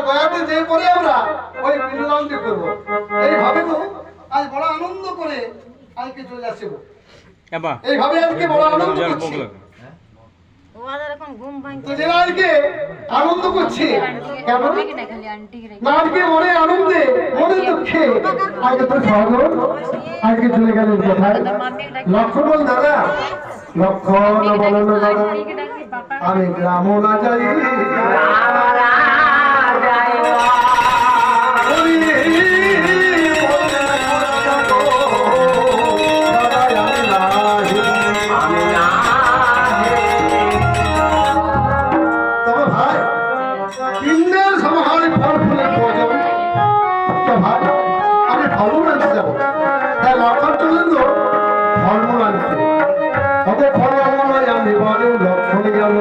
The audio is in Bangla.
গয়াতে যে পরে আমরা ওই পিণ্ডদানটি করব। এইভাবে তো আজ বড় আনন্দ করে আজকে চলে আসবো। এইভাবে আজকে বড় আনন্দ করছি। তো যারা আজকে আনন্দ করছে কেন না, আজকে মনে আনন্দে মনে দুঃখে আজকে তো সহজ আজকে চলে গেলেন কোথায়? লক্ষণ বল দাদা, লক্ষণ বলো না দাদা, আমি গ্রাম না যাই লক্ষণ গেল